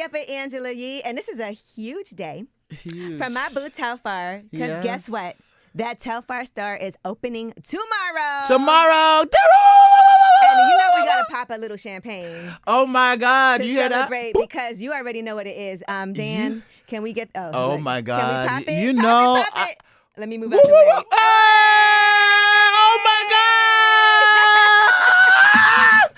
up with Angela Yee, and this is a huge day Huge. for my boo Telfar. Because guess what? That Telfar store is opening tomorrow. Tomorrow. And you know we gotta pop a little champagne. Oh my God! To you hear that? celebrate because you already know what it is. Dan, can we get? Oh my God! Can we pop it? You Pop know. it, pop it. Let me move out the way. Oh my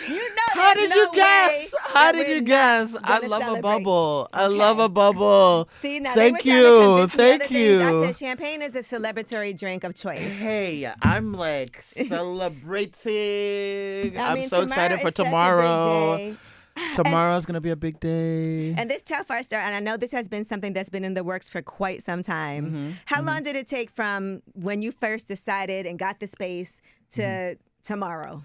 God! You know. How did you guess? How did you guess? I love a bubble. I love a bubble. See, now Thank they were trying to you. convince me Thank other you. things. I said champagne is a celebratory drink of choice. Hey, I'm like celebrating. I'm so excited for is such a tomorrow. big day. Tomorrow's going to be a big day. And this Telfar store, and I know this has been something that's been in the works for quite some time. How long did it take from when you first decided and got the space to tomorrow?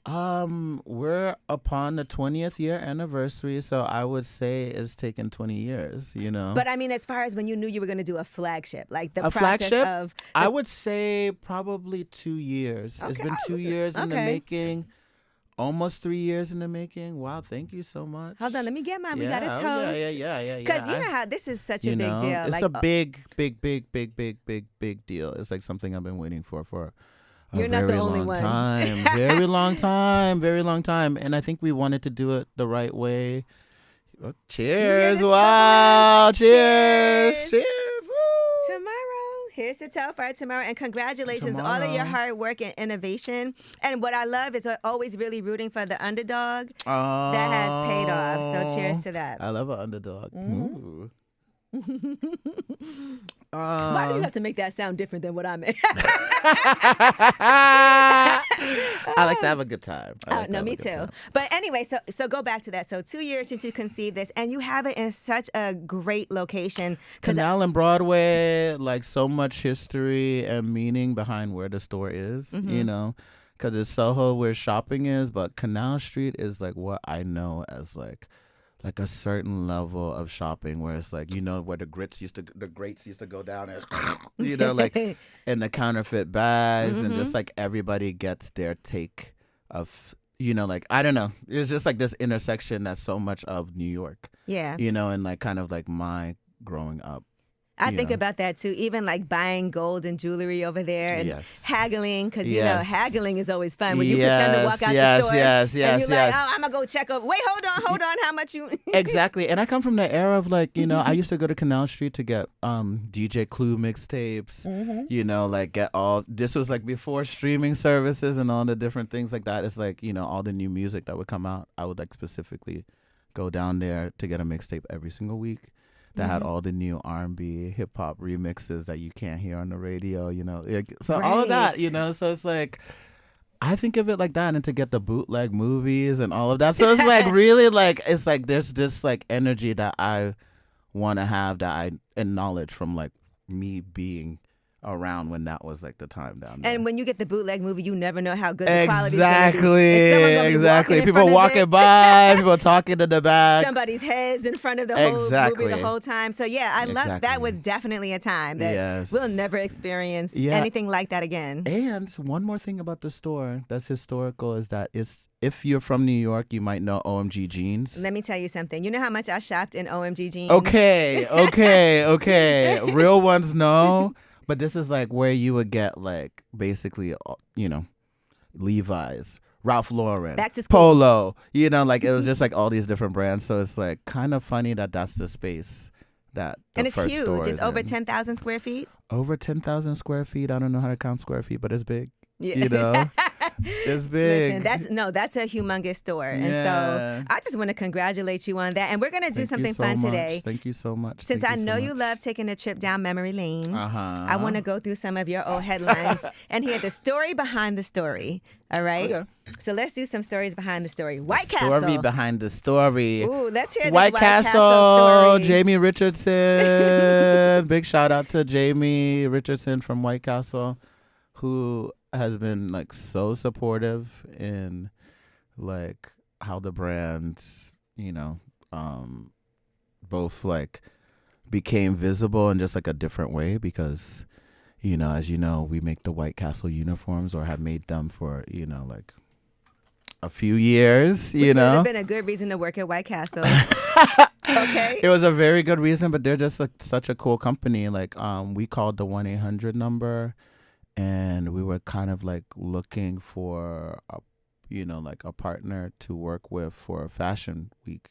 We're upon the 20th year anniversary, so I would say it's taken 20 years, you know. But I mean, as far as when you knew you were going to do a flagship, like the a process flagship, of... I would say probably 2 years. Okay. It's been 2 years in the making. Almost 3 years in the making. Wow, thank you so much. Hold on, let me get mine. We got a toast. Yeah. Because you know how this is such a big deal. It's like, a big deal. It's like something I've been waiting for You're not the only one. Very long time. And I think we wanted to do it the right way. Cheers. Wow. Cheers. Woo. Tomorrow. Here's to Telfar tomorrow. And congratulations, all of your hard work and innovation. And what I love is always really rooting for the underdog. That has paid off. So cheers to that. I love an underdog. Ooh. Why do you have to make that sound different than what I meant? I like to have a good time. No, me too. But anyway, so go back to that. So 2 years since you conceived this, and you have it in such a great location. Canal and Broadway, like so much history and meaning behind where the store is, you know, because it's Soho where shopping is, but Canal Street is like what I know as like a certain level of shopping where it's like, you know, where the grates used to go down and, you know, like in the counterfeit bags and just like everybody gets their take of, you know, like, I don't know. It's just like this intersection that's so much of New York. Yeah. You know, and like kind of like my growing up. I think about that too, even like buying gold and jewelry over there and haggling, because you know haggling is always fun when you pretend to walk out the store and you're like, oh, I'm gonna go check up. Wait, hold on, how much you? Exactly, and I come from the era of like, you know, I used to go to Canal Street to get DJ Clue mixtapes, you know, like get all. This was like before streaming services and all the different things like that. It's like, you know, all the new music that would come out. I would like specifically go down there to get a mixtape every single week. That had all the new R&B, hip hop remixes that you can't hear on the radio, you know. So all of that, you know. So it's like, I think of it like that, and to get the bootleg movies and all of that. So it's like really like, it's like there's this like energy that I want to have, that I acknowledge from like me being around when that was like the time down there. And when you get the bootleg movie, you never know how good the quality is going to be. Exactly. People walking by, people talking in the back. Somebody's heads in front of the whole movie the whole time. So yeah, I love that. Was definitely a time that we'll never experience anything like that again. And one more thing about the store that's historical is that if you're from New York, you might know OMG jeans. Let me tell you something. You know how much I shopped in OMG jeans? Okay. Real ones know. But this is like where you would get like basically, you know, Levi's, Ralph Lauren, Back to school. Polo, you know, like it was just like all these different brands. So it's like kind of funny that that's the space that the and it's first huge. store It's is over in. 10,000 square feet. Over 10,000 square feet. I don't know how to count square feet, but it's big. Yeah. You know, it's big. Listen, that's a humongous store. And so I just want to congratulate you on that. And we're going to do something fun today. Thank you so much. Since I know you love taking a trip down memory lane, I want to go through some of your old headlines and hear the story behind the story. All right? Okay. So let's do some stories behind the story. White Castle. Story behind the story. Ooh, let's hear this White Castle story. Jamie Richardson. Big shout out to Jamie Richardson from White Castle, who has been like so supportive in like how the brand, you know, both like became visible in just like a different way, because, you know, as you know, we make the White Castle uniforms, or have made them for, you know, like a few years, you know. Which would have been a good reason to work at White Castle. Okay. It was a very good reason, but they're just like such a cool company. Like we called the 1-800 number, and we were kind of like looking for a, like a partner to work with for Fashion Week.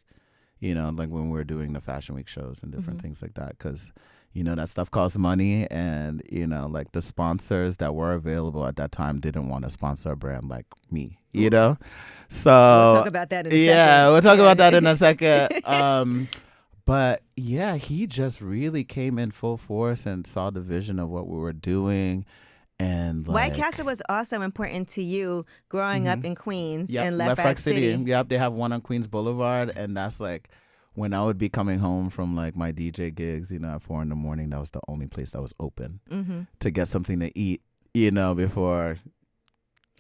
Like when we were doing the Fashion Week shows and different things like that, because that stuff costs money, and like the sponsors that were available at that time didn't want to sponsor a brand like me. So we'll talk about that in a second. Yeah, we'll talk about that in a second. But yeah, he just really came in full force and saw the vision of what we were doing. And White Castle was also important to you growing up in Queens and Left Rock City. Yep, they have one on Queens Boulevard, and that's like when I would be coming home from like my DJ gigs, at 4 a.m, that was the only place that was open to get something to eat, before,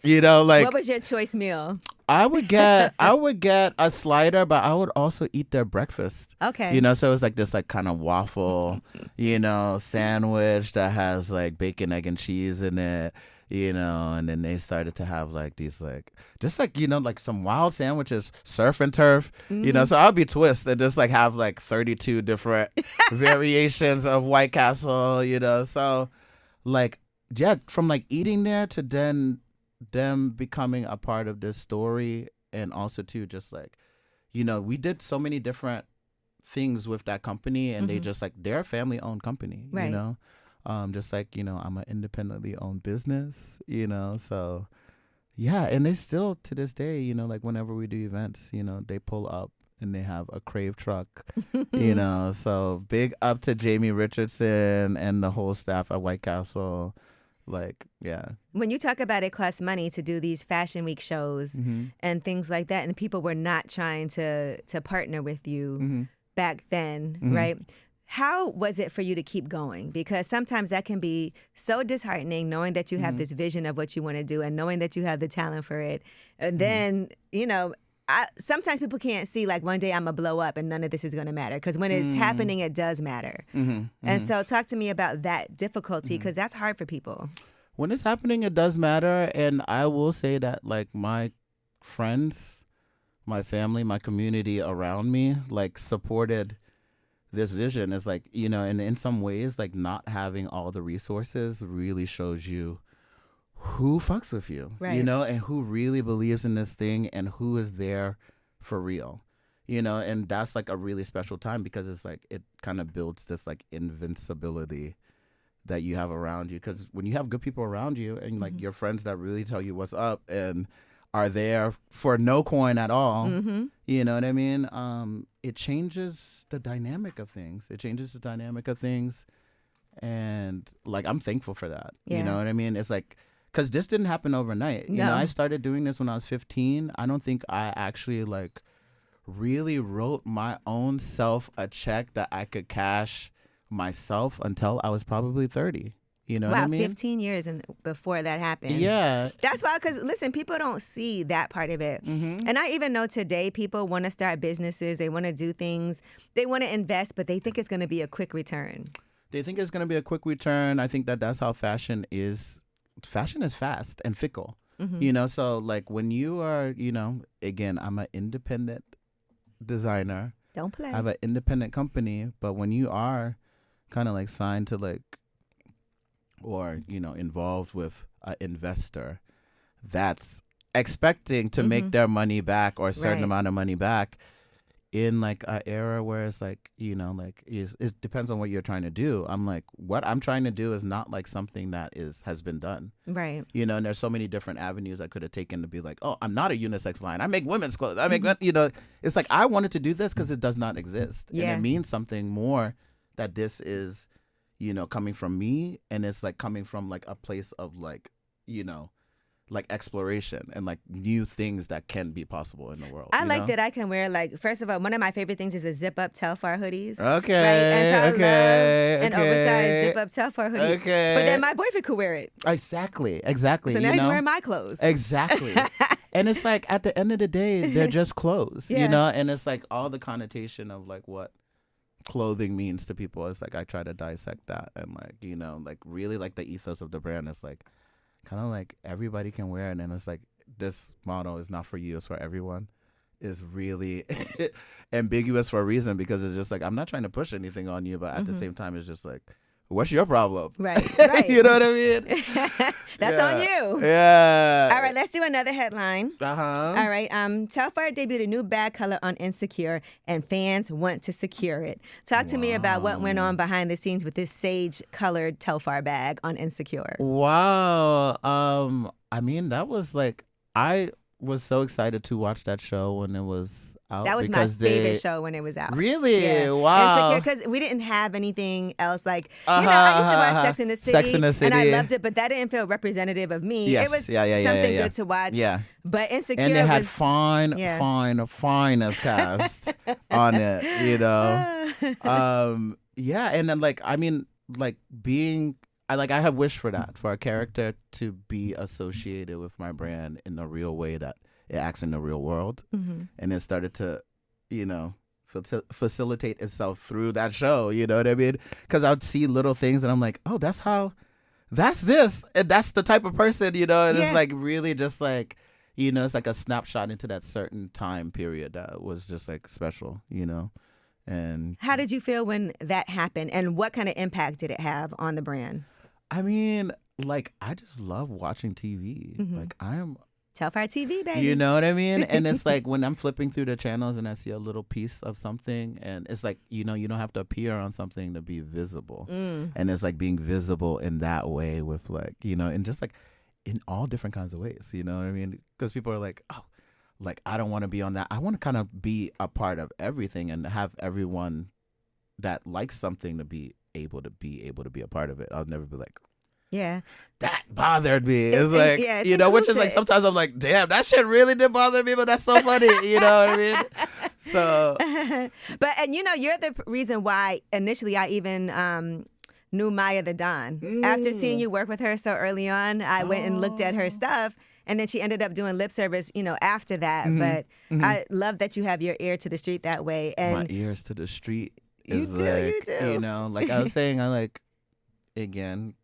like. What was your choice meal? I would get a slider, but I would also eat their breakfast. Okay. So it was like this like kind of waffle, sandwich that has like bacon, egg, and cheese in it, and then they started to have like these like just like like some wild sandwiches, surf and turf, so I'll be twist and just like have like 32 different variations of White Castle, so like yeah, from like eating there to then them becoming a part of this story, and also too just like we did so many different things with that company, and they just like they're a family owned company, right. Just like I'm an independently owned business, so yeah, and they still to this day like whenever we do events, they pull up and they have a Crave truck, so big up to Jamie Richardson and the whole staff at White Castle. Like, yeah. When you talk about it costs money to do these Fashion Week shows and things like that, and people were not trying to partner with you back then, right? How was it for you to keep going? Because sometimes that can be so disheartening, knowing that you have this vision of what you want to do and knowing that you have the talent for it. And then, sometimes people can't see like one day I'm going to blow up and none of this is going to matter. Because when it's happening, it does matter. And so talk to me about that difficulty, because that's hard for people. When it's happening, it does matter. And I will say that like my friends, my family, my community around me, like supported this vision. Is like, and in some ways, like not having all the resources really shows you who fucks with you, right. And who really believes in this thing and who is there for real, and that's like a really special time, because it's like it kind of builds this like invincibility that you have around you, because when you have good people around you and like your friends that really tell you what's up and are there for no coin at all, you know what I mean? It changes the dynamic of things. And like I'm thankful for that. You know what I mean? It's like, because this didn't happen overnight. No. I started doing this when I was 15. I don't think I actually like really wrote my own self a check that I could cash myself until I was probably 30. You know what I mean? 15 years before that happened. Yeah. That's why, because listen, people don't see that part of it. And I even know today people want to start businesses. They want to do things. They want to invest, but they think it's going to be a quick return. They think it's going to be a quick return. I think that that's how fashion is. Fashion is fast and fickle, so like when you are, again, I'm an independent designer. Don't play. I have an independent company, but when you are kind of like signed to like, or, involved with an investor that's expecting to make their money back or a certain amount of money back, in like an era where it's like, like it depends on what you're trying to do. I'm like, what I'm trying to do is not like something that has been done. Right. And there's so many different avenues I could have taken to be like, oh, I'm not a unisex line. I make women's clothes. I make, it's like I wanted to do this because it does not exist. Yeah. And it means something more that this is, coming from me, and it's like coming from like a place of like, like exploration and like new things that can be possible in the world. I like that I can wear, like, first of all, one of my favorite things is the zip up Telfar hoodies. Okay. Right? And so I love an okay. oversized zip up Telfar hoodie. Okay. But then my boyfriend could wear it. Exactly. So now he's wearing my clothes. Exactly. And it's like at the end of the day, they're just clothes, Yeah. and it's like all the connotation of like what clothing means to people. It's like I try to dissect that, and like, like really like the ethos of the brand is like kind of like everybody can wear it, and it's like this model is not for you, it's for everyone. is really ambiguous for a reason, because it's just like, I'm not trying to push anything on you, but at the same time, it's just like, what's your problem? Right. You know what I mean? That's on you. Yeah. All right, let's do another headline. Uh-huh. All right, Telfar debuted a new bag color on Insecure, and fans want to secure it. Talk to me about what went on behind the scenes with this sage-colored Telfar bag on Insecure. Wow. I mean, that was like, I was so excited to watch that show when it was out. That was my favorite show when it was out. Really? Yeah. Wow. Insecure, because we didn't have anything else. Like, I used to watch Sex and the City. And I loved it, but that didn't feel representative of me. Yes. It was something good to watch. Yeah. But Insecure and they had was... finest cast on it, you know? Yeah, and then, like, I mean, like, I have wished for that, for a character to be associated with my brand in a real way that it acts in the real world. And it started to, you know, facilitate itself through that show, you know what I mean? Because I would see little things and I'm like, oh, that's this. And that's the type of person, you know? And it's like really just like, you know, it's like a snapshot into that certain time period that was just like special, you know? And how did you feel when that happened, and what kind of impact did it have on the brand? I mean, like, I just love watching TV. Like, I am... Telfar TV, baby. You know what I mean? And it's like when I'm flipping through the channels and I see a little piece of something, and it's like, you know, you don't have to appear on something to be visible. And it's like being visible in that way with, like, you know, and just like in all different kinds of ways, you know what I mean? Because people are like, oh, like, I don't want to be on that. I want to kind of be a part of everything and have everyone that likes something to be able to be a part of it. I'll never be like, yeah, that bothered me. It's like, it's you know, inclusive. Which is like, sometimes I'm like, damn, that shit really did bother me, but that's so funny. You know what I mean? So, but, and you know, you're the reason why initially I even knew Maya the Don. After seeing you work with her so early on, I went and looked at her stuff. And then she ended up doing lip service, you know, after that. But I love that you have your ear to the street that way. And my ears to the street is you do. You know, like I was saying, I like, again,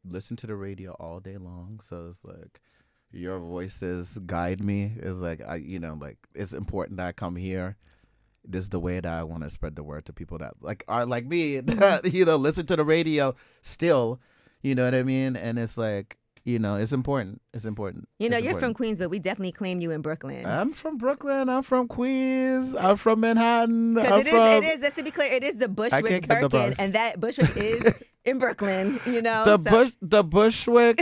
listen to the radio all day long. So it's like, your voices guide me. It's like, you know, like, it's important that I come here. This is the way that I want to spread the word to people that like are like me, that, you know, listen to the radio still, you know what I mean? And it's like, you know, it's important. It's important. You know, you're from Queens, but we definitely claim you in Brooklyn. I'm from Brooklyn. I'm from Queens. I'm from Manhattan. Because it is, let's be clear, it is the Bushwick Birkin, and that Bushwick is in Brooklyn, you know. The Bushwick,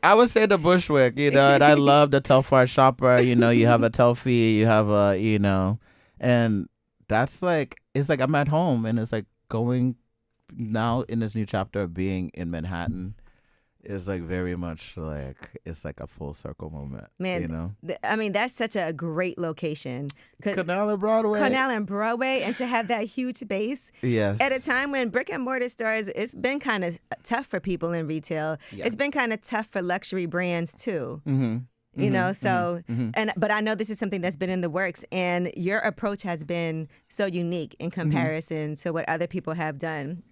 I would say the Bushwick, you know, and I love the Telfar shopper. You know, you have a Telfie, you have a, you know, and that's like, it's like I'm at home, and it's like going now in this new chapter of being in Manhattan. It's like very much like, it's like a full circle moment. Man, you know? I mean, that's such a great location. Canal and Broadway. And to have that huge base. Yes. At a time when brick and mortar stores, it's been kind of tough for people in retail. Yeah. It's been kind of tough for luxury brands too. You know, so, but I know this is something that's been in the works, and your approach has been so unique in comparison to what other people have done.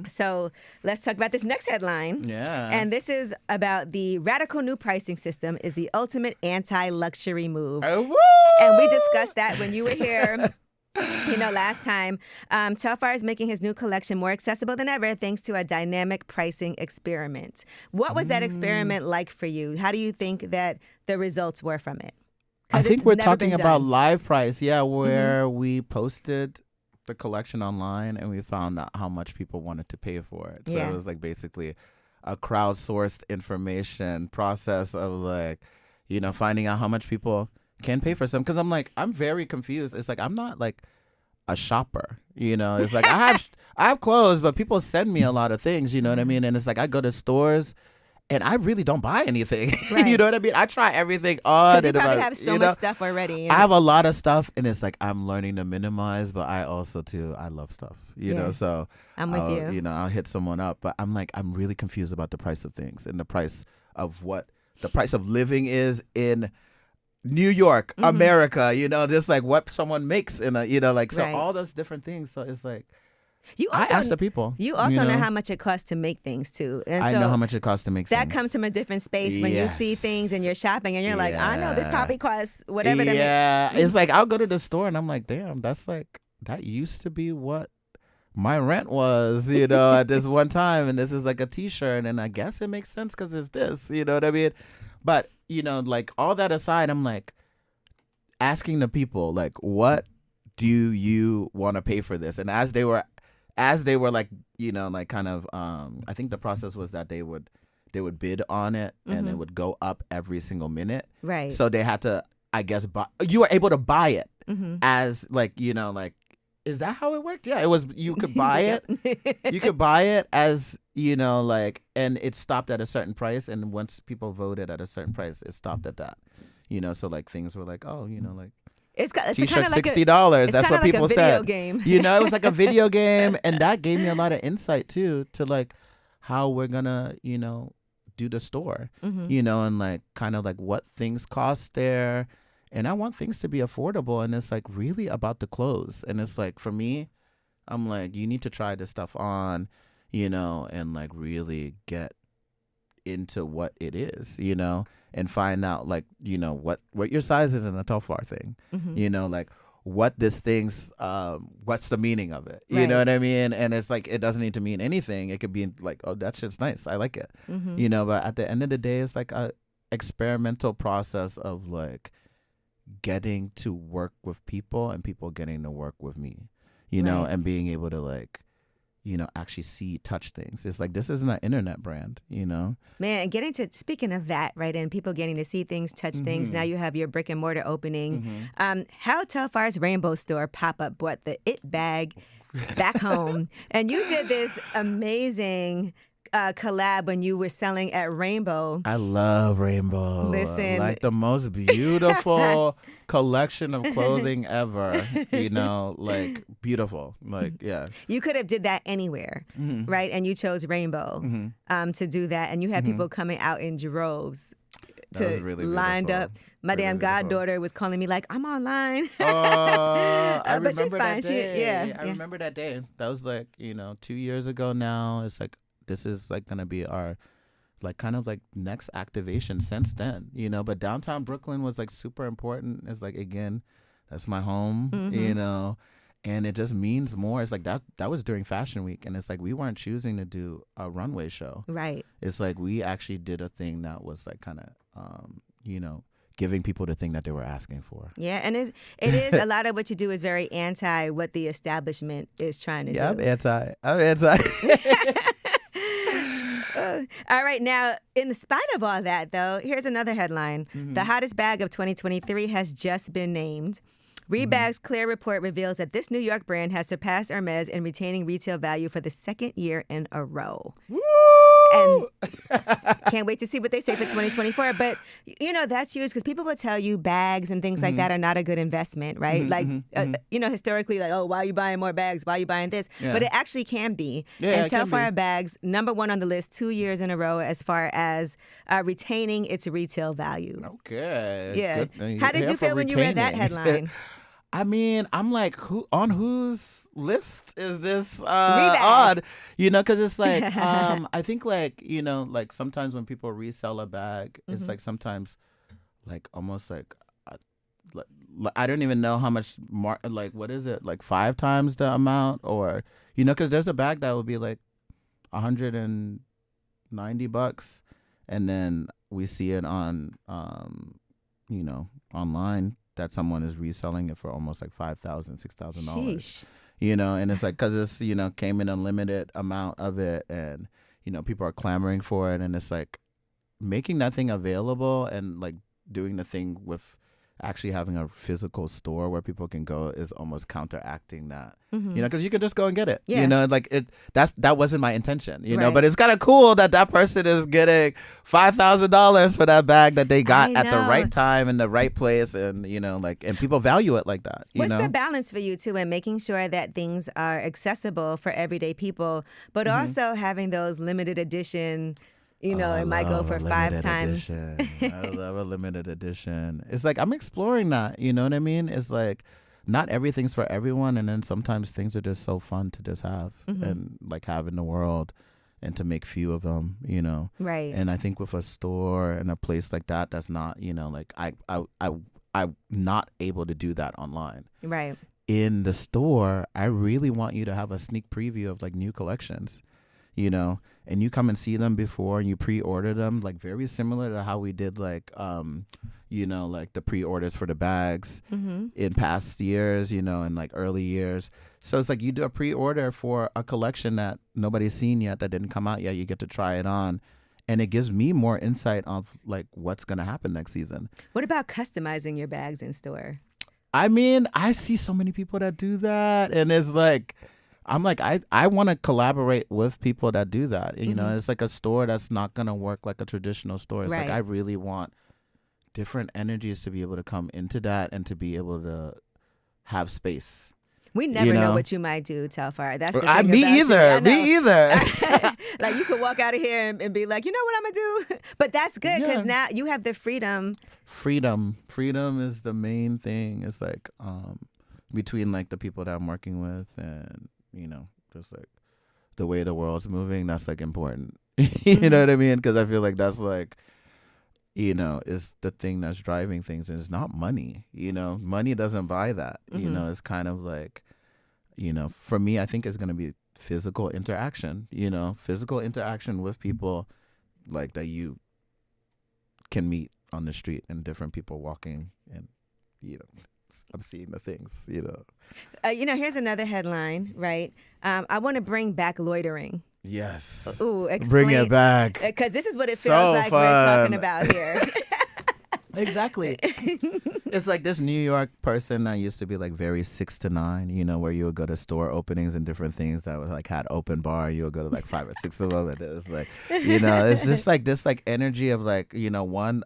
So let's talk about this next headline. Yeah. And this is about the radical new pricing system is the ultimate anti-luxury move. Oh, woo! And we discussed that when you were here. You know, last time, Telfar is making his new collection more accessible than ever thanks to a dynamic pricing experiment. What was that experiment like for you? How do you think that the results were from it? I think we're talking about live price, where we posted the collection online and we found out how much people wanted to pay for it. So it was like basically a crowdsourced information process of like, you know, finding out how much people can pay for some. Because I'm like, I'm very confused. It's like, I'm not like a shopper, you know. It's like I have clothes, but people send me a lot of things, you know what I mean? And it's like I go to stores and I really don't buy anything. Right. You know what I mean? I try everything on. You probably have so much stuff already. I have a lot of stuff, and it's like I'm learning to minimize, but I also too, I love stuff, you know, so I'm with you. You know, I'll hit someone up, but I'm like, I'm really confused about the price of things and the price of living is in New York, America, you know, just like what someone makes in a, you know, like, so all those different things. So it's like, I ask the people. You also know how much it costs to make things too. And I know how much it costs to make things. That comes from a different space when you see things and you're shopping and you're like, I know this probably costs whatever to make. Yeah, it's like I'll go to the store and I'm like, damn, that used to be what my rent was, at this one time, and this is like a t-shirt, and I guess it makes sense because it's this, you know what I mean? But, like all that aside, I'm like asking the people, like, what do you want to pay for this? And as they were like, like kind of, I think the process was that they would bid on it and it would go up every single minute. Right. So they had to, I guess, you were able to buy it as like, like, is that how it worked? Yeah, it was. You could buy it. You could buy it as, like, and it stopped at a certain price. And once people voted at a certain price, it stopped at that. So like things were like, oh, like it's t-shirt like $60. That's what people said. Game. It was like a video game, and that gave me a lot of insight too to like how we're gonna, do the store, and like kind of like what things cost there. And I want things to be affordable, and it's like really about the clothes. And it's like for me, I'm like, you need to try this stuff on, and like really get into what it is, and find out like, what your size is in a Telfar thing, like what this thing's, what's the meaning of it, you know what I mean? And it's like, it doesn't need to mean anything. It could be like, oh, that shit's nice, I like it, but at the end of the day, it's like a experimental process of like getting to work with people and people getting to work with me, and being able to like, actually touch things. It's like, this isn't an internet brand, Man, speaking of that, right, and people getting to see things, touch things, now you have your brick and mortar opening. How Telfar's Rainbow Store pop-up brought the it bag back home. And you did this amazing collab when you were selling at Rainbow. I love Rainbow. Listen, like the most beautiful collection of clothing ever. Like beautiful. Like yeah. You could have did that anywhere, right? And you chose Rainbow to do that, and you had people coming out in droves. Lined up. My damn goddaughter was calling me like, I'm online. I remember but she's fine. That day. I remember that day. That was like 2 years ago now. It's like, this is like gonna be our like kind of like next activation since then, but downtown Brooklyn was like super important. It's like, again, that's my home, and it just means more. It's like that was during Fashion Week, and it's like we weren't choosing to do a runway show. Right. It's like we actually did a thing that was like kind of giving people the thing that they were asking for. Yeah, and it is a lot of what you do is very anti what the establishment is trying to do. I'm anti. All right, now, in spite of all that, though, here's another headline. The hottest bag of 2023 has just been named. Rebag's Clear report reveals that this New York brand has surpassed Hermes in retaining retail value for the second year in a row. Woo! And can't wait to see what they say for 2024. But, that's huge because people will tell you bags and things like that are not a good investment, right? Historically, like, oh, why are you buying more bags? Why are you buying this? Yeah. But it actually can be. Yeah, and Telfar bags, number one on the list 2 years in a row as far as retaining its retail value. Okay. Yeah. Good. How did you feel when you read that headline? I mean, I'm like, whose list is this on? Because it's like, I think like, like sometimes when people resell a bag, it's like sometimes like almost like, I don't even know how much like, what is it? Like 5 times the amount, or, because there's a bag that would be like $190, and then we see it on, online, that someone is reselling it for almost like $5,000, $6,000. And it's like, because it's, came in a limited amount of it, and, people are clamoring for it. And it's like making that thing available and like doing the thing with actually having a physical store where people can go is almost counteracting that, because you can just go and get it, like that wasn't my intention, right. But it's kind of cool that person is getting $5,000 for that bag that they got at the right time in the right place, and and people value it like that. What's the balance for you too in making sure that things are accessible for everyday people, but also having those limited edition? It might go for 5 times. I love a limited edition. It's like I'm exploring that. You know what I mean? It's like not everything's for everyone, and then sometimes things are just so fun to just have and like have in the world, and to make few of them, you know. Right. And I think with a store and a place like that, that's not, you know, like I'm not able to do that online. Right. In the store, I really want you to have a sneak preview of like new collections, you know, and you come and see them before and you pre-order them, like very similar to how we did like, you know, like the pre-orders for the bags in past years, you know, in like early years. So it's like you do a pre-order for a collection that nobody's seen yet, that didn't come out yet. You get to try it on. And it gives me more insight of like what's going to happen next season. What about customizing your bags in store? I mean, I see so many people that do that. And it's like, I'm like, I want to collaborate with people that do that. You know, it's like a store that's not going to work like a traditional store. It's like, I really want different energies to be able to come into that and to be able to have space. We never know what you might do, Telfar. That's the thing me about either. Me either. Like you could walk out of here and be like, you know what I'm gonna do? But that's good because now you have the freedom. Freedom is the main thing. It's like between like the people that I'm working with and, you know, just like the way the world's moving. That's like important. You know what I mean? Because I feel like that's like, you know, is the thing that's driving things, and it's not money. You know, money doesn't buy that. You know, it's kind of like, you know, for me, I think it's going to be physical interaction. You know, physical interaction with people like that you can meet on the street, and different people walking, and you know, I'm seeing the things. You know, you know, here's another headline, right? I want to bring back loitering. Yes. Ooh, explain, bring it back. Because this is what it feels like fun. We're talking about here. Exactly. It's like this New York person that used to be like very 6 to 9, you know, where you would go to store openings and different things that was like had open bar. You would go to like 5 or 6 of them. And it was like, you know, it's just like this like energy of like, you know, one,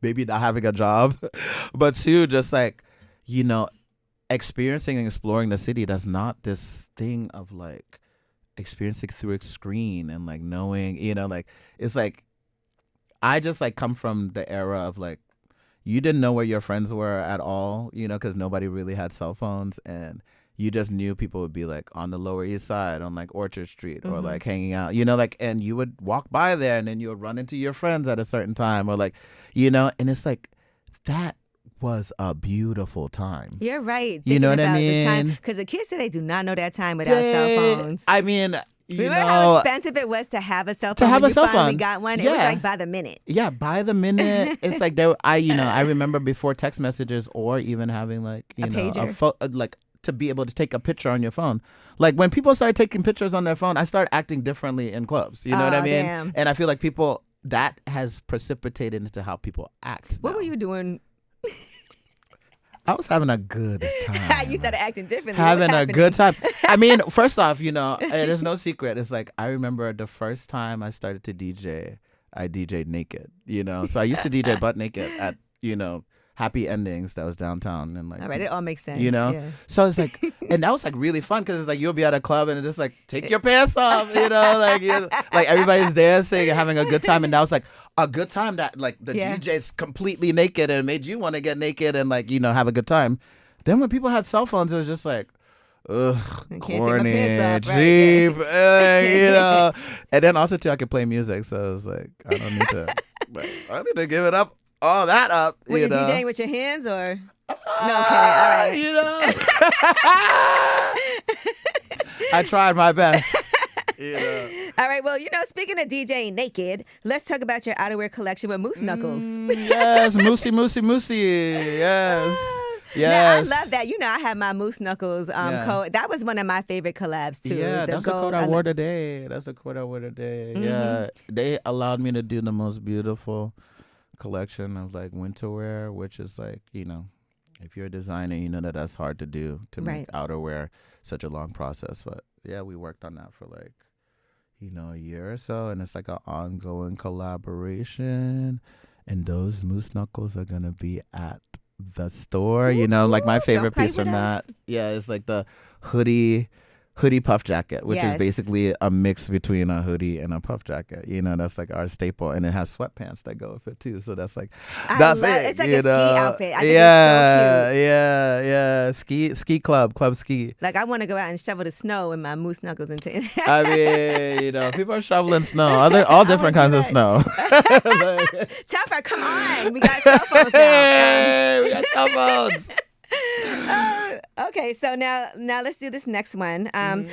maybe not having a job, but two, just like, you know, experiencing and exploring the city. That's not this thing of like, experiencing through a screen and like knowing, you know, like it's like I just like come from the era of like you didn't know where your friends were at all, you know, because nobody really had cell phones, and you just knew people would be like on the Lower East Side on like Orchard Street or like hanging out, you know, like, and you would walk by there and then you would run into your friends at a certain time or like, you know, and it's like that was a beautiful time. You're right. You know what I mean? Because the kids today do not know that time without cell phones. I mean, remember how expensive it was to have a cell phone? To have a cell phone. Finally got one. It was like by the minute. Yeah, by the minute. It's like I remember before text messages or even having like a pager. Like to be able to take a picture on your phone. Like when people started taking pictures on their phone, I started acting differently in clubs. You know what I mean? Damn. And I feel like people that has precipitated into how people act. What were you doing? I was having a good time. You started acting differently. Having a good time. I mean, first off, you know, there's no secret. It's like I remember the first time I started to DJ, I DJed naked, you know. So I used to DJ butt naked at, you know, Happy Endings that was downtown. And like, all right, it all makes sense. You know? Yeah. So it's like, and that was like really fun because it's like you'll be at a club and it's just like, take your pants off, you know, like everybody's dancing and having a good time. And that was like a good time that like the DJ's completely naked and made you want to get naked and like, you know, have a good time. Then when people had cell phones, it was just like, ugh, corny, cheap, you know. And then also too, I could play music. So it was like, I don't need to, I need to give it up. All that up. Were you DJing with your hands or? No, I'm kidding. All right. You know. I tried my best. You know. All right. Well, you know, speaking of DJing naked, let's talk about your outerwear collection with Moose Knuckles. Yes, moosey. Yes. Yes. Now, I love that. You know, I have my Moose Knuckles coat. That was one of my favorite collabs, too. Yeah, that's the coat I wore today. Yeah. They allowed me to do the most beautiful collection of like winter wear, which is like, you know, if you're a designer, you know that's hard to do, to make outerwear such a long process. But yeah, we worked on that for like, you know, a year or so, and it's like an ongoing collaboration. And those Moose Knuckles are gonna be at the store. You know, like my favorite piece from that. Yeah, it's like the hoodie hoodie puff jacket, which Yes. is basically a mix between a hoodie and a puff jacket. You know, that's like our staple, and it has sweatpants that go with it too. So that's like the thing. It's like you a ski know? outfit. I think it's so cute. Yeah. Ski club ski. Like I want to go out and shovel the snow in my moose knuckles and tan. I mean, you know, people are shoveling snow. All different kinds of snow. Telfar, come on. We got cell phones now. Hey, we got cell phones. Okay, so now let's do this next one.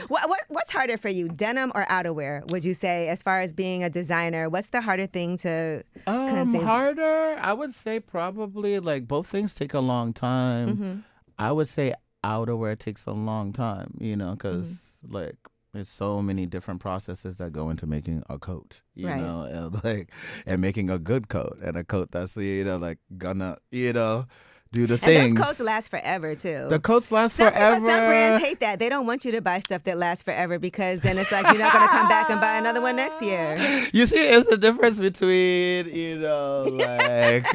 What's harder for you, denim or outerwear? Would you say, as far as being a designer, what's the harder thing to? Harder, I would say probably like both things take a long time. Mm-hmm. I would say outerwear takes a long time, you know, because like there's so many different processes that go into making a coat, you Right. know, and making a good coat and a coat that's, you know, like gonna, you know, do the things. And those coats last forever too. The coats last forever. Some brands hate that. They don't want you to buy stuff that lasts forever because then it's like you're not going to come back and buy another one next year. You see, it's the difference between, you know, like,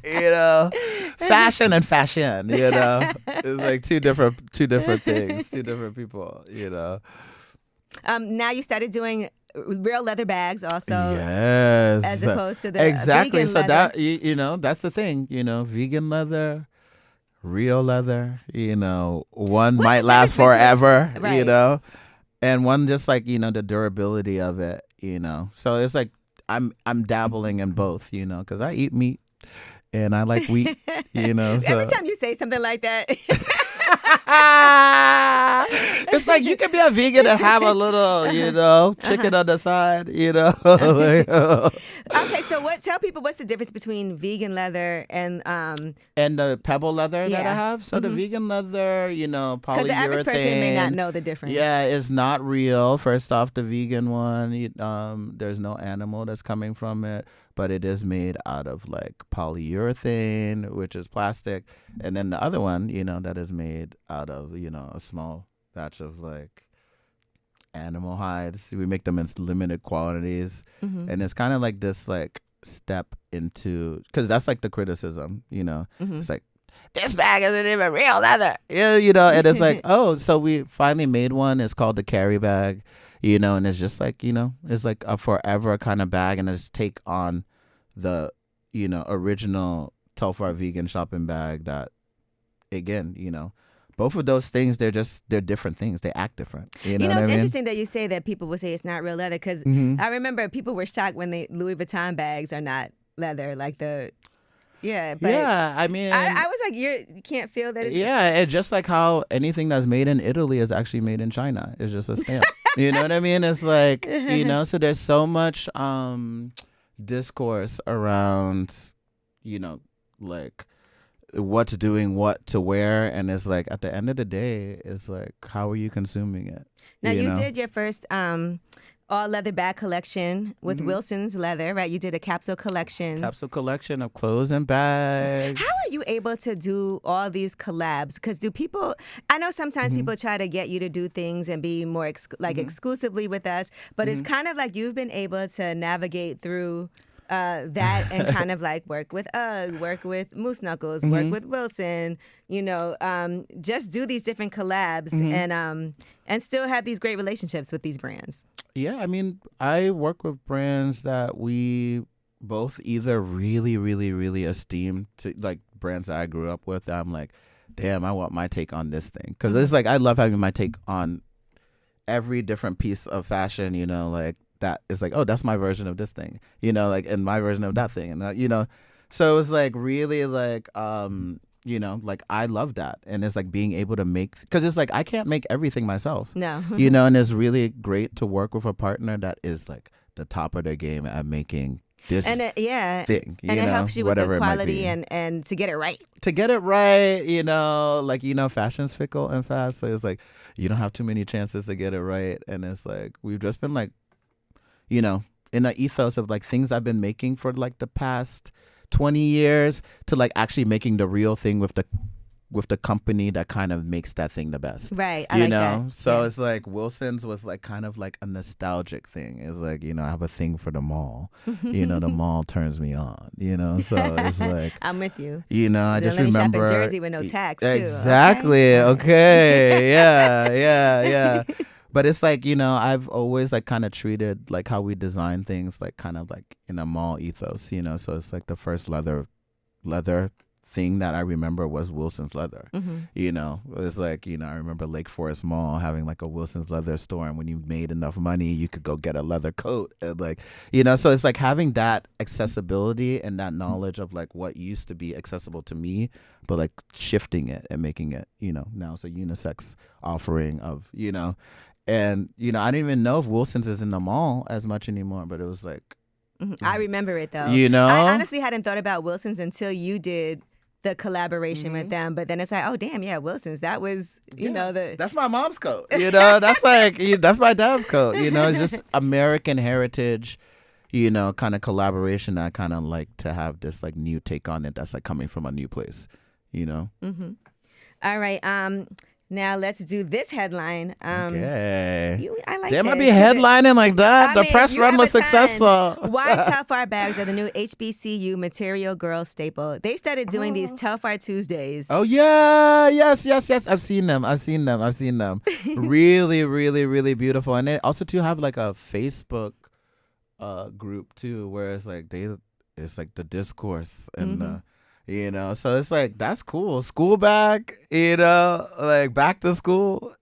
you know, fashion and fashion, you know. It's like two different things, two different people, you know. Now you started doing real leather bags also. Yes. As opposed to the exactly. vegan So leather. that you know, that's the thing, you know, vegan leather, real leather, you know, one What's might the last difference forever, between- you Right. know, and one just like, you know, the durability of it, you know. So it's like I'm dabbling in both, you know, because I eat meat and I like wheat, you know. So. Every time you say something like that. It's like you can be a vegan and have a little, you know, chicken on the side, you know. Okay, so tell people what's the difference between vegan leather and the pebble leather that I Yeah. have. So the vegan leather, you know, polyurethane. because the average person may not know the difference. Yeah, it's not real. First off, the vegan one, there's no animal that's coming from it, but it is made out of like polyurethane, which is plastic. And then the other one, you know, that is made out of, you know, a small batch of like animal hides. We make them in limited quantities. And it's kind of like this like step into, because that's like the criticism, you know. It's like, this bag isn't even real leather. Yeah, you know, and it's like, oh, so we finally made one. It's called the carry bag, you know, and it's just like, you know, it's like a forever kind of bag, and it's take on the, you know, original Telfar vegan shopping bag that, again, you know, both of those things, they're different things. They act different. You know, You know, what it's I mean? interesting that you say that people will say it's not real leather because I remember people were shocked when the Louis Vuitton bags are not leather, like the, yeah. But Yeah, I mean, I was like, you can't feel that it's. yeah, it's just like how anything that's made in Italy is actually made in China. It's just a stamp. You know what I mean? It's like, you know, so there's so much discourse around, you know, like what's doing what to where, and it's like at the end of the day, it's like, how are you consuming it? Now you know? did your first all leather bag collection with Wilson's Leather, right? You did a capsule collection. Capsule collection of clothes and bags. How are you able to do all these collabs? Because do people, I know sometimes people try to get you to do things and be more exclusively with us, but it's kind of like you've been able to navigate through that and kind of like work with UGG, work with Moose Knuckles, work with Wilson, you know, just do these different collabs and still have these great relationships with these brands. Yeah, I mean, I work with brands that we both either really, really, really esteem, to like brands that I grew up with. I'm like, damn, I want my take on this thing. Because it's like, I love having my take on every different piece of fashion, you know, like that is like, oh, that's my version of this thing, you know, like, and my version of that thing. And, you know, so it's like really like, you know, like I love that. And it's like being able to make, because it's like I can't make everything myself. No. You know, and it's really great to work with a partner that is like the top of their game at making this thing. and it know, helps you with whatever the it might quality be. and to get it right. To get it right, you know, like, you know, fashion's fickle and fast. So it's like you don't have too many chances to get it right. And it's like we've just been like, you know, in the ethos of like things I've been making for like the past 20 years to like actually making the real thing with the company that kind of makes that thing the best. Right. I you like know? that. So Yeah. it's like Wilson's was like kind of like a nostalgic thing. It's like, you know, I have a thing for the mall. You know, the mall turns me on, you know? So it's like, I'm with you. you know, I Then just let me shop in remember Jersey with no tax, too. Exactly. Okay. Yeah. But it's like, I've always like kind of treated like how we design things like kind of like in a mall ethos, so it's like the first leather thing that I remember was Wilson's Leather. It's like, I remember Lake Forest Mall having like a Wilson's Leather store, and when you made enough money you could go get a leather coat, and like, so it's like having that accessibility and that knowledge of like what used to be accessible to me, but like shifting it and making it, now it's a unisex offering of, and I didn't even know if Wilson's is in the mall as much anymore, but it was like, I remember it though. I honestly hadn't thought about Wilson's until you did the collaboration with them, but then it's like, oh damn, yeah, Wilson's. That was, that's my mom's coat. That's like that's my dad's coat. It's just American heritage, kind of collaboration. I kind of like to have this like new take on it. That's like coming from a new place. All right. Now let's do this headline. Okay. I like Damn, this. I be headlining like that. The press run was successful. Why Telfar bags are the new HBCU material girl staple. They started doing these Telfar Tuesdays. Oh yeah, yes. I've seen them. Really, really, really beautiful. And they also too have like a Facebook group too, where it's like it's like the discourse and. So it's like, that's cool. School bag, like back to school.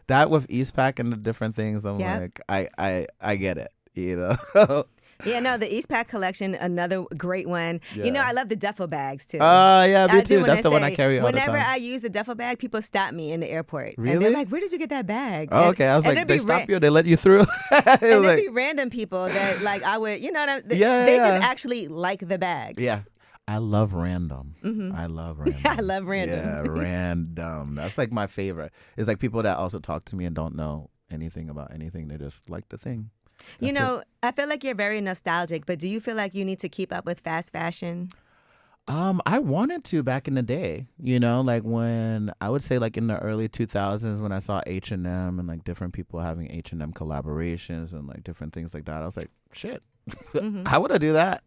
That with Eastpak and the different things, I'm like, I get it, Yeah, no, the Eastpak collection, another great one. Yeah. I love the duffel bags too. Yeah, me too. That's the one I carry all the time. Whenever I use the duffel bag, people stop me in the airport. Really? And they're like, where did you get that bag? Oh, okay. I was like, they stop you, they let you through? And there'd be random people that like I would, they just actually like the bag. Yeah. I love random. I love random. I love random. Yeah, random. That's like my favorite. It's like people that also talk to me and don't know anything about anything. They just like the thing. That's I feel like you're very nostalgic, but do you feel like you need to keep up with fast fashion? I wanted to back in the day, like when I would say like in the early 2000s when I saw H&M and like different people having H&M collaborations and like different things like that. I was like, shit, I want to do that,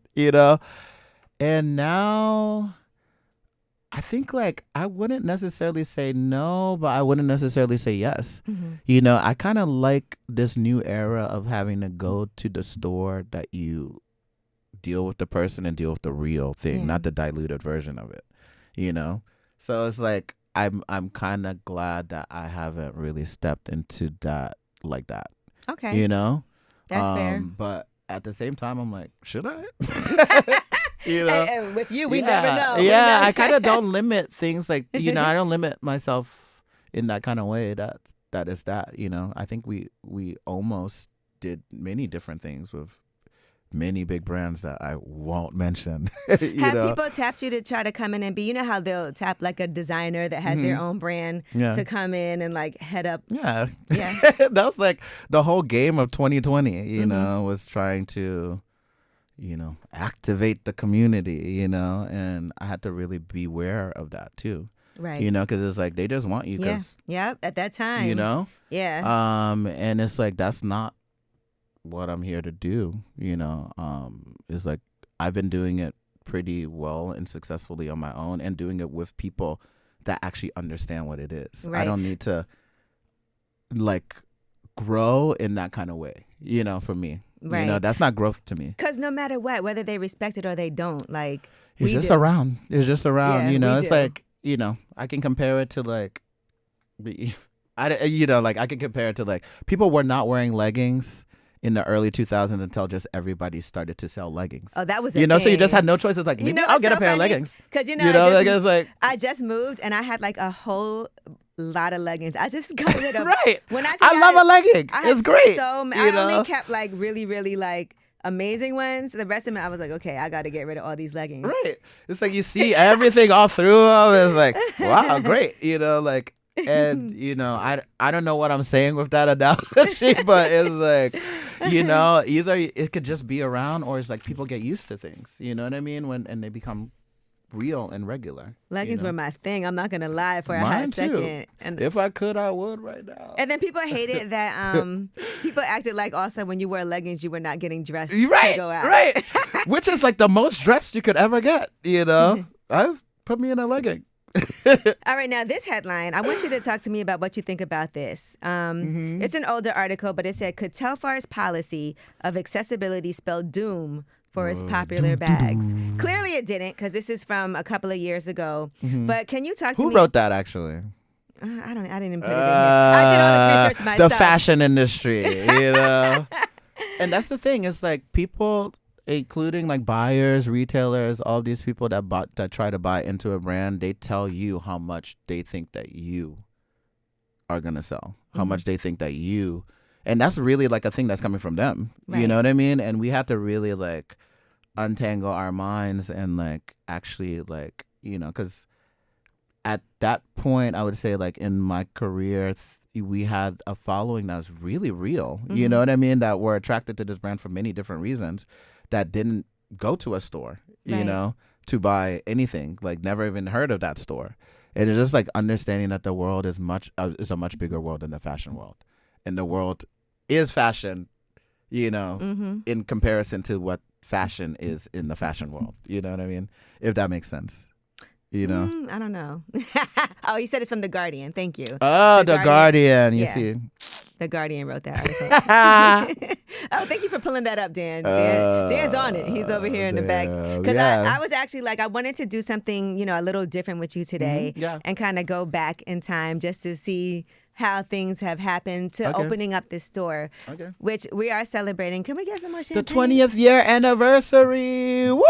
And now I think like I wouldn't necessarily say no, but I wouldn't necessarily say yes. I kind of like this new era of having to go to the store that you deal with the person and deal with the real thing, not the diluted version of it, So it's like I'm kind of glad that I haven't really stepped into that like that. Okay. That's fair. But at the same time, I'm like, should I? And with you, we never know. Yeah, I kind of don't limit things like, I don't limit myself in that kind of way. That is that, I think we almost did many different things with many big brands that I won't mention. Have people tapped you to try to come in and be, how they'll tap like a designer that has their own brand to come in and like head up? Yeah. That was like the whole game of 2020, was trying to activate the community, and I had to really beware of that too. Right. Because it's like they just want you. Yeah, at that time. Yeah. And it's like, that's not what I'm here to do, It's like I've been doing it pretty well and successfully on my own and doing it with people that actually understand what it is. Right. I don't need to like grow in that kind of way, for me. Right. That's not growth to me. Because no matter what, whether they respect it or they don't, like, it's just around. It's just around, It's like, I can compare it to like, I can compare it to like, people were not wearing leggings in the early 2000s until just everybody started to sell leggings. Oh, that was so you just had no choice. It's like, maybe I'll get a pair of leggings. Because, I just moved and I had like a whole lot of leggings. I just got rid of. Right. I love a legging. It's great. I only kept like really, really like amazing ones. The rest of them, I was like, okay, I got to get rid of all these leggings. Right. It's like you see everything all through them. It's like, wow, great. And I don't know what I'm saying with that analogy, but it's like, either it could just be around or it's like people get used to things. You know what I mean? And they become real and regular. Leggings were my thing. I'm not gonna lie for a hot second. And if I could, I would right now. And then people hated that. People acted like also when you wear leggings, you were not getting dressed right, to go out. Right. Which is like the most dressed you could ever get. Put me in a legging. All right, now this headline, I want you to talk to me about what you think about this. It's an older article, but it said, could Telfar's policy of accessibility spell doom for its popular bags? Clearly it didn't, because this is from a couple of years ago. But can you talk to me? Who wrote that, actually? I didn't even put it in here. I did all this research myself. The fashion industry, And that's the thing. It's like people, including like buyers, retailers, all these people that try to buy into a brand, they tell you how much they think that you are gonna sell, how much they think that you, and that's really like a thing that's coming from them. Right. You know what I mean? And we have to really like untangle our minds and like actually like because at that point, I would say, like, in my career, we had a following that was really real. You know what I mean? That were attracted to this brand for many different reasons that didn't go to a store, to buy anything, like, never even heard of that store. And it's just, like, understanding that the world is a much bigger world than the fashion world. And the world is fashion, in comparison to what fashion is in the fashion world. You know what I mean? If that makes sense. I don't know. Oh, you said it's from The Guardian. Thank you. Oh, The Guardian. You see. The Guardian wrote that article. Oh, thank you for pulling that up, Dan. Dan's on it. He's over here in the back. Because I was actually like, I wanted to do something, a little different with you today and kind of go back in time just to see how things have happened to opening up this store, which we are celebrating. Can we get some more champagne? The 20th year anniversary. Woo!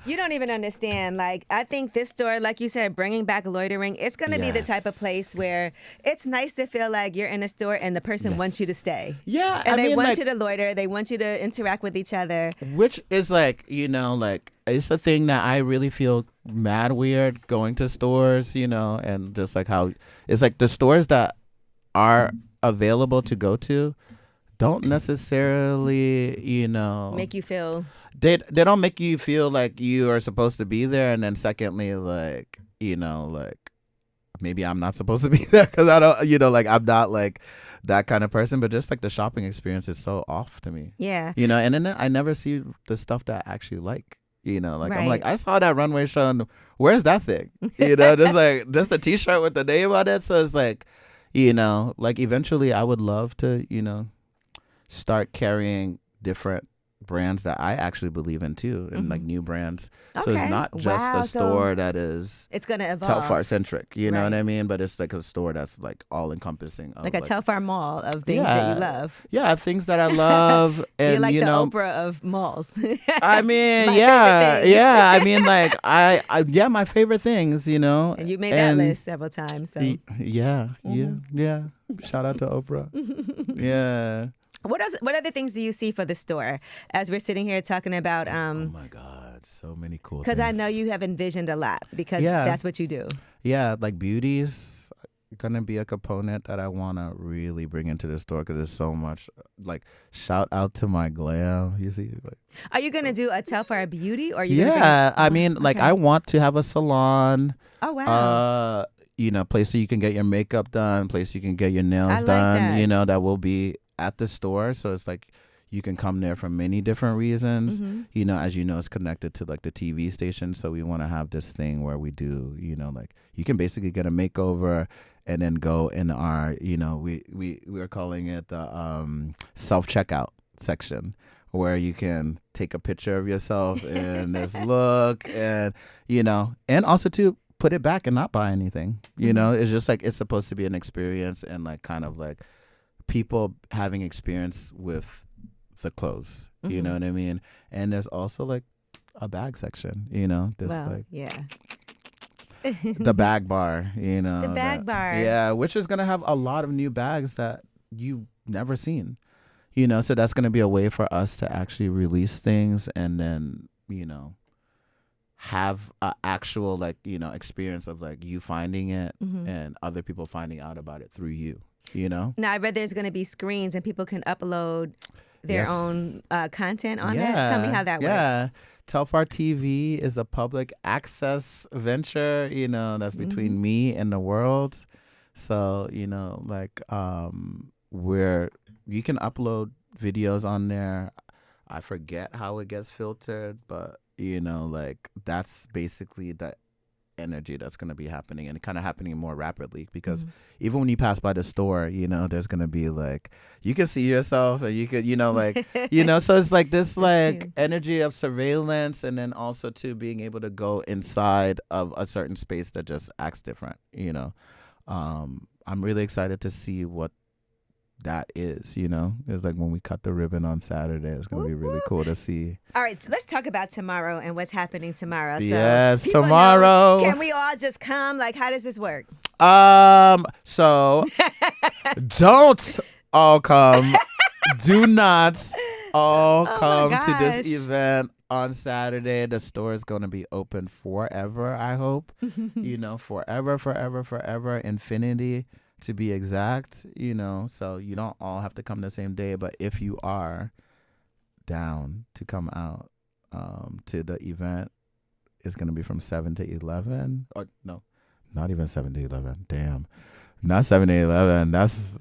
You don't even understand. Like, I think this store, like you said, bringing back loitering, it's going to be the type of place where it's nice to feel like you're in a store and the person wants you to stay. Yeah. And they want you to loiter. They want you to interact with each other. Which is like, like, it's a thing that I really feel mad weird going to stores, and just like how it's like the stores that are available to go to don't necessarily, make you feel. They don't make you feel like you are supposed to be there. And then secondly, like, like maybe I'm not supposed to be there because I don't, like I'm not like that kind of person. But just like the shopping experience is so off to me. Yeah. And then I never see the stuff that I actually like. Like I'm like, I saw that runway show and where's that thing? Just a t-shirt with the name on it. So it's like, like eventually I would love to, start carrying different brands that I actually believe in too, and like new brands. Okay. So it's not just a store that is it's gonna evolve Telfar centric, you know what I mean? But it's like a store that's like all encompassing, like a Telfar mall of things that you love. Yeah, things that I love, and you're like the Oprah of malls. I mean, I mean, like I my favorite things, And you made that list several times. So yeah. Shout out to Oprah. Yeah. What other things do you see for the store as we're sitting here talking about? Oh my God, so many cool things. Because I know you have envisioned a lot because that's what you do. Yeah, like beauty's gonna be a component that I want to really bring into the store because there's so much. Like, shout out to my glam. You see, like, are you gonna do a Telfar beauty or? I mean, like I want to have a salon. Oh wow. Place so you can get your makeup done, place you can get your nails done. That. That will be at the store, so it's like you can come there for many different reasons. As it's connected to like the TV station, so we want to have this thing where we do, like you can basically get a makeover and then go in our, we are calling it the self checkout section, where you can take a picture of yourself in this look, and and also to put it back and not buy anything. It's just like it's supposed to be an experience and like kind of like people having experience with the clothes, you know what I mean? And there's also like a bag section, the bag bar, the bag bar, yeah, which is gonna have a lot of new bags that you've never seen, so that's gonna be a way for us to actually release things and then have an actual like experience of like you finding it and other people finding out about it through you. Now I read there's going to be screens and people can upload their own content on that. Tell me how that works. Yeah, Telfar TV is a public access venture, that's between me and the world. So, like where you can upload videos on there. I forget how it gets filtered, but like that's basically the energy that's going to be happening, and kind of happening more rapidly, because even when you pass by the store, there's going to be like, you can see yourself, and you could, like, so it's like this like energy of surveillance, and then also too being able to go inside of a certain space that just acts different. I'm really excited to see what that is. It's like when we cut the ribbon on Saturday, it's going to be really cool to see. All right, so let's talk about tomorrow and what's happening tomorrow. Yes, so tomorrow. Can we all just come? Like, how does this work? So don't all come. Do not all come to this event on Saturday. The store is going to be open forever, I hope. Forever, infinity to be exact, so you don't all have to come the same day. But if you are down to come out to the event, it's going to be from 7 to 11. Or no, not even 7 to 11. Damn. Not 7 to 11. That's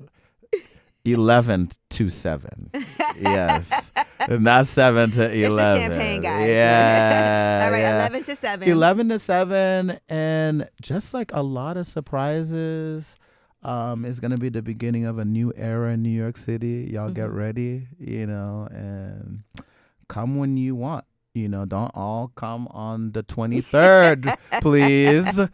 11 to 7. Yes. Not 7 to 11. It's the champagne, guys. Yeah. All right, yeah. 11 to 7. 11 to 7. And just like a lot of surprises. It's going to be the beginning of a new era in New York City. Y'all get ready, and come when you want. Don't all come on the 23rd, please. I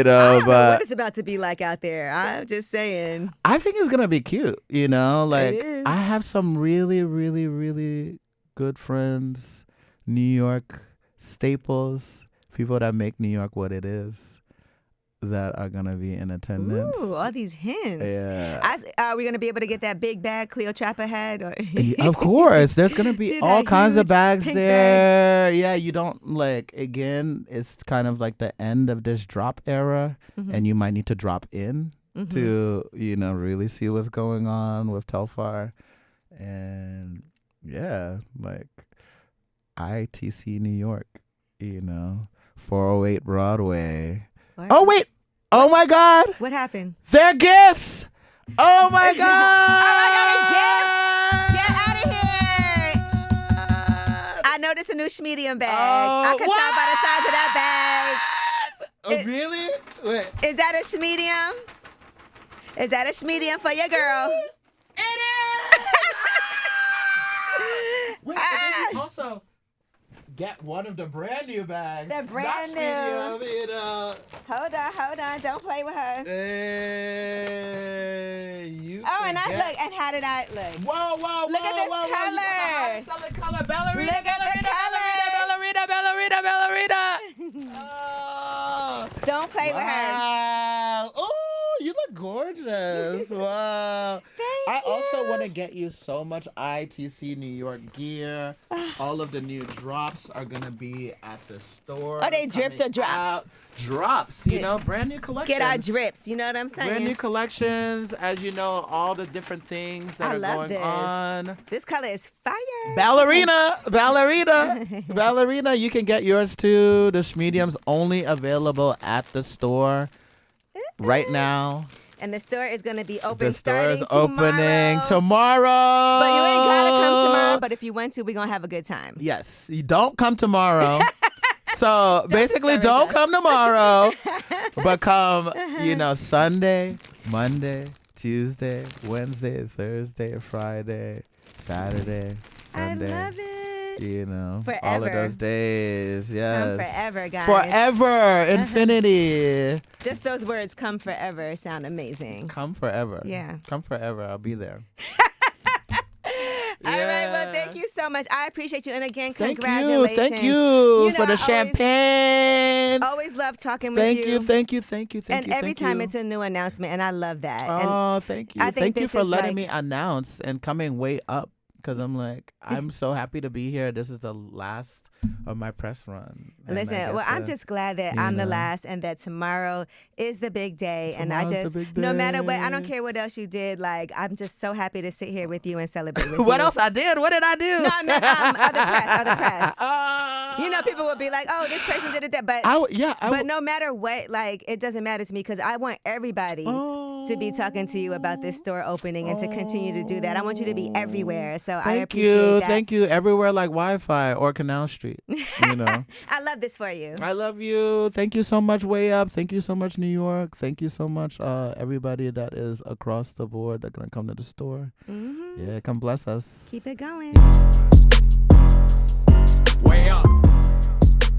don't know but what it's about to be like out there. I'm just saying. I think it's going to be cute, like It is. I have some really, really, really good friends, New York staples, people that make New York what it is, that are going to be in attendance. Ooh, all these hints. Yeah. Are we going to be able to get that big bag Cleopatra had? Or Of course. There's going to be Dude, all that kinds of huge bags pink there. Yeah, you don't again, it's kind of like the end of this drop era, and you might need to drop in to, really see what's going on with Telfar. And yeah, like ITC New York, 408 Broadway. What? Oh, wait. Oh, my God. What happened? They're gifts. Oh, my God. Oh, my God, a gift. Get out of here. I noticed a new medium bag. I could tell by the size of that bag. Really? Wait. Is that a medium? Is that a medium for your girl? It is. Wait, and then you also get one of the brand new bags. The brand new. Hold on. Don't play with her. Hey, you. And how did I look? Whoa. Look at this color. Color. Ballerina. Look at the Oh. Don't play with her. Oh, you look gorgeous. Wow. I also want to get you so much ITC New York gear. All of the new drops are going to be at the store. Are they drips or drops? Out. Drops, brand new collections. Get our drips, you know what I'm saying? Brand new collections, as you know, all the different things that are going on. This color is fire. Ballerina. You can get yours too. This medium's only available at the store right now. And the store is going to be open The store starting is opening tomorrow. But you ain't got to come tomorrow. But if you want to, we're going to have a good time. Yes. You don't come tomorrow. So basically, don't come tomorrow. But come, Sunday, Monday, Tuesday, Wednesday, Thursday, Friday, Saturday, Sunday. I love it. Forever. All of those days. Yes. Come forever, guys. Forever. Infinity. Just those words, come forever, sound amazing. Come forever. Yeah. Come forever. I'll be there. All right. Well, thank you so much. I appreciate you. And again, congratulations. Thank you for the champagne. Always love talking with you. Thank you. And every time it's a new announcement, and I love that. Oh, thank you. Thank you for letting me announce and coming way up. Because I'm so happy to be here. This is the last of my press run. Listen, I'm just glad that I'm the last and that tomorrow is the big day. Tomorrow's and the big no day. matter what, I don't care what else you did. I'm just so happy to sit here with you and celebrate with you. What else I did? What did I do? No, I meant other press. People will be like, oh, this person did it. But no matter what, it doesn't matter to me because I want everybody to to be talking to you about this store opening and to continue to do that. I want you to be everywhere. So I appreciate that. Thank you. Everywhere like Wi-Fi or Canal Street. You know. I love this for you. I love you. Thank you so much, Way Up. Thank you so much, New York. Thank you so much, everybody that is across the board that's gonna come to the store. Yeah, come bless us. Keep it going. Way up.